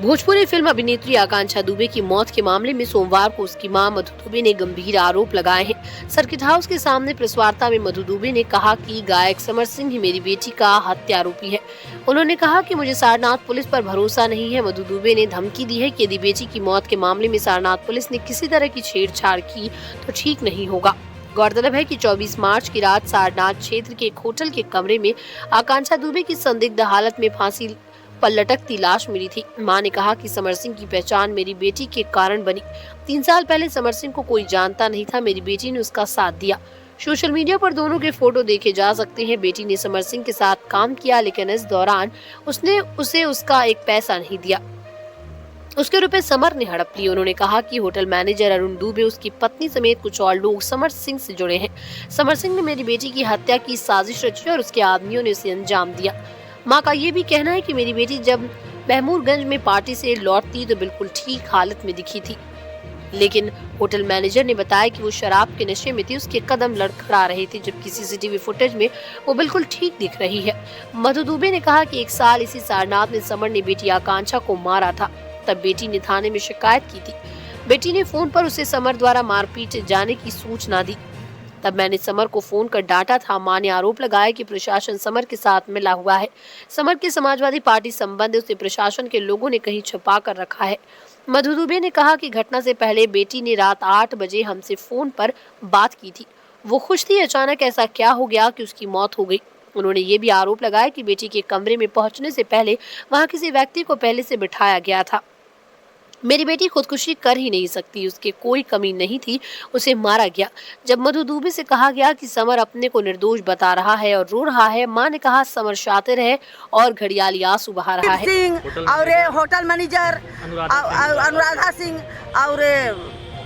Bhojpuri film अभिनेत्री आकांक्षा दुबे की मौत के मामले में सोमवार को उसकी मां मधु दुबे ने गंभीर आरोप लगाए हैं। सर्किट हाउस के सामने प्रेस वार्ता में मधु दुबे ने कहा कि गायक समर सिंह ही मेरी बेटी का हत्या आरोपी है। उन्होंने कहा कि मुझे सारनाथ पुलिस पर भरोसा नहीं है। मधु दुबे ने धमकी दी है कि यदि बेटी की मौत के मामले में सारनाथ पुलिस ने किसी तरह की छेड़छाड़ की तो ठीक नहीं होगा। गौरतलब है कि 24 मार्च की रात सारनाथ क्षेत्र के एक होटल के कमरे में आकांक्षा दुबे की संदिग्ध हालत में फांसी पर लटकती लाश मिली थी। मां ने कहा कि समर सिंह की पहचान मेरी बेटी के कारण बनी। 3 साल पहले समर सिंह को कोई जानता नहीं था, मेरी बेटी ने उसका साथ दिया। सोशल मीडिया पर दोनों के फोटो देखे जा सकते हैं। बेटी ने समर सिंह के साथ काम किया, लेकिन इस दौरान उसने उसे उसका एक पैसा नहीं दिया। उसके रुपए समर ने हड़प लिए। उन्होंने कहा कि होटल मैनेजर अरुण दुबे, उसकी पत्नी समेत कुछ और लोग समर सिंह से जुड़े हैं। समर सिंह ने मेरी बेटी की हत्या की साजिश रची और उसके आदमियों ने उसे अंजाम दिया। मां का ये भी कहना है कि मेरी बेटी जब महमूदगंज में पार्टी से लौटती तो बिल्कुल ठीक हालत में दिखी थी, लेकिन होटल मैनेजर ने बताया कि वो शराब के नशे में थी। उसके कदम लड़खड़ा रहे थे, जबकि सीसीटीवी फुटेज में वो बिल्कुल ठीक दिख रही है। मधु दुबे ने कहा कि 1 साल इसी सारनाथ में समर ने बेटी आकांक्षा को मारा था। तब बेटी ने थाने में शिकायत की थी। बेटी ने फोन पर उसे समर द्वारा मारपीट जाने की सूचना दी। तब मैंने समर को फोन कर डांटा था। मां ने आरोप लगाया कि प्रशासन समर के साथ मिला हुआ है। समर के समाजवादी पार्टी संबंध उसे प्रशासन के लोगों ने कहीं छुपा कर रखा है। मधु दुबे ने कहा कि घटना से पहले बेटी ने रात 8 बजे हमसे फोन पर बात की थी। वो खुश थी। अचानक ऐसा क्या हो गया कि उसकी मौत हो गई। उन्होंने ये भी आरोप लगाया कि बेटी के कमरे में पहुंचने से पहले वहां किसी व्यक्ति को पहले से बिठाया गया था। मेरी बेटी खुदकुशी कर ही नहीं सकती, उसके कोई कमी नहीं थी, उसे मारा गया। जब मधु दुबे से कहा गया कि समर अपने को निर्दोष बता रहा है और रो रहा है, मां ने कहा समर शातिर है और घड़ियाली आंसू बहा रहा है। और होटल मैनेजर अनुराधा सिंह और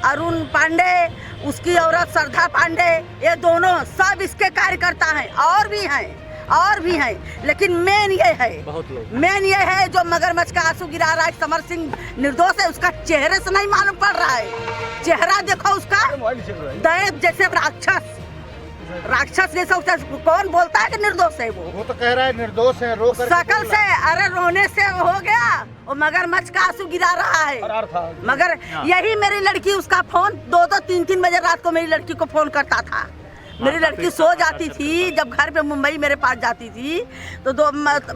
अरुण पांडे, उसकी औरत श्रद्धा पांडे, ये दोनों सब इसके कार्यकर्ता हैं और भी हैं, लेकिन मेन ये है जो मगरमच्छ का आंसू गिरा रहा है। समर सिंह निर्दोष है, उसका चेहरे से नहीं मालूम पड़ रहा है। चेहरा देखो उसका, दैव जैसे राक्षस जैसा। कौन बोलता है कि निर्दोष है? वो तो कह रहा है निर्दोष है, रो कर शकल से, अरे रोने से हो गया। वो मगरमच्छ का आंसू गिरा रहा है। मगर यही मेरी लड़की, उसका फोन 2-2, 3-3 बजे रात को मेरी लड़की को फोन करता था। मेरी लड़की सो जाती थी, जब घर पे मुंबई मेरे पास जाती थी तो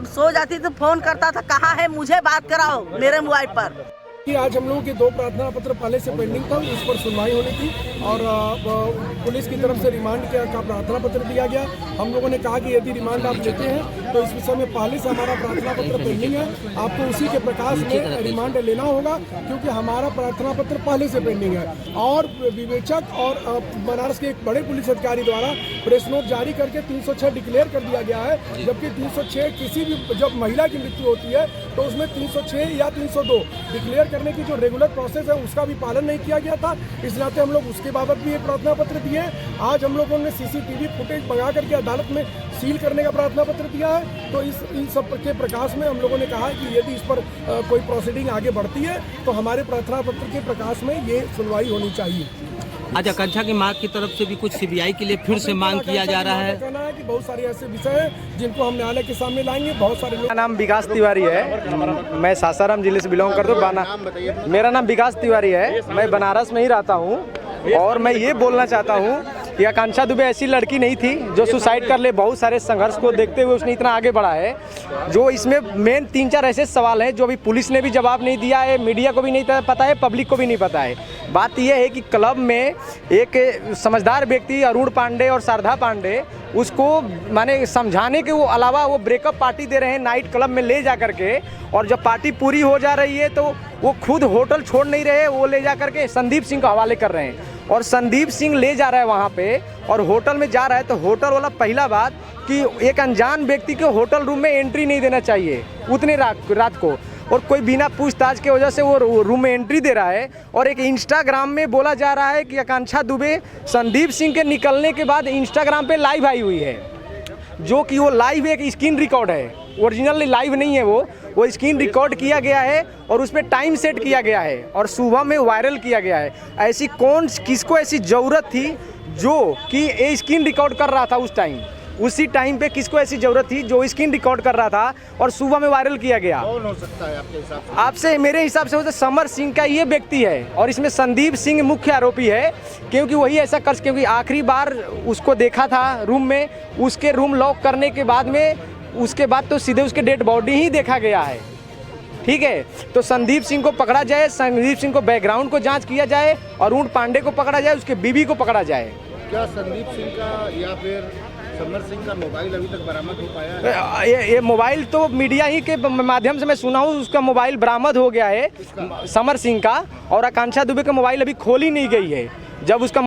सो जाती तो फोन करता था, कहाँ है, मुझे बात कराओ मेरे मोबाइल पर। कि आज हम लोगों के 2 प्रार्थना पत्र पहले से पेंडिंग था, उस पर सुनवाई होनी थी और पुलिस की तरफ से रिमांड का प्रार्थना पत्र दिया गया। हम लोगों ने कहा कि यदि रिमांड आप लेते हैं तो इस विषय में पहले से हमारा प्रार्थना पत्र पेंडिंग है, आपको उसी के प्रकाश में रिमांड लेना होगा, क्योंकि हमारा प्रार्थना पत्र पहले से पेंडिंग है। और विवेचक और बनारस के एक बड़े पुलिस अधिकारी द्वारा प्रेस नोट जारी करके 306 डिक्लेयर कर दिया गया है, जबकि 306 किसी भी जब महिला की मृत्यु होती है तो उसमें 306 या 302 डिक्लेयर करने की जो रेगुलर प्रोसेस है उसका भी पालन नहीं किया गया था। इस नाते हम लोग उसके बाबत भी एक प्रार्थना पत्र दिए। आज हम लोगों ने सीसीटीवी फुटेज मंगा करके अदालत में सील करने का प्रार्थना पत्र दिया है। तो इन सब के प्रकाश में हम लोगों ने कहा कि यदि इस पर कोई प्रोसीडिंग आगे बढ़ती है तो हमारे प्रार्थना पत्र के प्रकाश में ये सुनवाई होनी चाहिए। आज आकांक्षा की मां की तरफ से भी कुछ सीबीआई के लिए फिर से मांग किया जा रहा है। कहना है कि बहुत सारे ऐसे विषय हैं जिनको हम न्यायालय के सामने लाएंगे। बहुत सारे लोग। मेरा नाम विकास तिवारी है, मैं सासाराम जिले से बिलोंग करता हूँ। मेरा नाम विकास तिवारी है, मैं बनारस में ही रहता हूँ। और मैं ये बोलना चाहता हूँ कि आकांक्षा दुबे ऐसी लड़की नहीं थी जो सुसाइड कर ले। बहुत सारे संघर्ष को देखते हुए उसने इतना आगे बढ़ा है। जो इसमें मेन 3-4 ऐसे सवाल हैं जो अभी पुलिस ने भी जवाब नहीं दिया है, मीडिया को भी नहीं पता है, पब्लिक को भी नहीं पता है। बात यह है कि क्लब में एक समझदार व्यक्ति अरुण पांडे और श्रद्धा पांडे उसको माने समझाने के वो अलावा वो ब्रेकअप पार्टी दे रहे हैं नाइट क्लब में ले जा करके। और जब पार्टी पूरी हो जा रही है तो वो खुद होटल छोड़ नहीं रहे, वो ले जा करके संदीप सिंह को हवाले कर रहे हैं। और संदीप सिंह ले जा रहा है वहाँ पे और होटल में जा रहा है तो होटल वाला, पहला बात कि एक अनजान व्यक्ति को होटल रूम में एंट्री नहीं देना चाहिए उतने रात को, और कोई बिना पूछताछ के वजह से वो रूम में एंट्री दे रहा है। और एक इंस्टाग्राम में बोला जा रहा है कि आकांक्षा दुबे संदीप सिंह के निकलने के बाद इंस्टाग्राम पे लाइव आई हुई है, जो कि वो लाइव एक स्क्रीन रिकॉर्ड है, ओरिजिनली लाइव नहीं है। वो स्क्रीन रिकॉर्ड किया गया है और उसमें टाइम सेट किया गया है और सुबह में वायरल किया गया है। ऐसी किसको ऐसी ज़रूरत थी जो कि ये स्क्रीन रिकॉर्ड कर रहा था उस टाइम? उसी टाइम पे किसको ऐसी ज़रूरत थी जो स्क्रीन रिकॉर्ड कर रहा था और सुबह में वायरल किया गया? कौन हो सकता है आपके हिसाब से? आपसे मेरे हिसाब से समर सिंह का ये व्यक्ति है और इसमें संदीप सिंह मुख्य आरोपी है, क्योंकि वही ऐसा कर, क्योंकि आखिरी बार उसको देखा था रूम में, उसके रूम लॉक करने के बाद में उसके बाद तो सीधे उसके डेड बॉडी ही देखा गया है। ठीक है, तो संदीप सिंह को पकड़ा जाए, संदीप सिंह को बैकग्राउंड को जांच किया जाए, अरुण पांडे को पकड़ा जाए, उसके बीवी को पकड़ा जाए। क्या संदीप सिंह का या फिर समर सिंह का मोबाइल अभी तक बरामद हो पाया है? ये मोबाइल तो मीडिया ही के माध्यम से मैं सुना हूँ, उसका मोबाइल बरामद हो गया है समर सिंह का, और आकांक्षा दुबे का मोबाइल अभी खोली नहीं गई है। जब उसका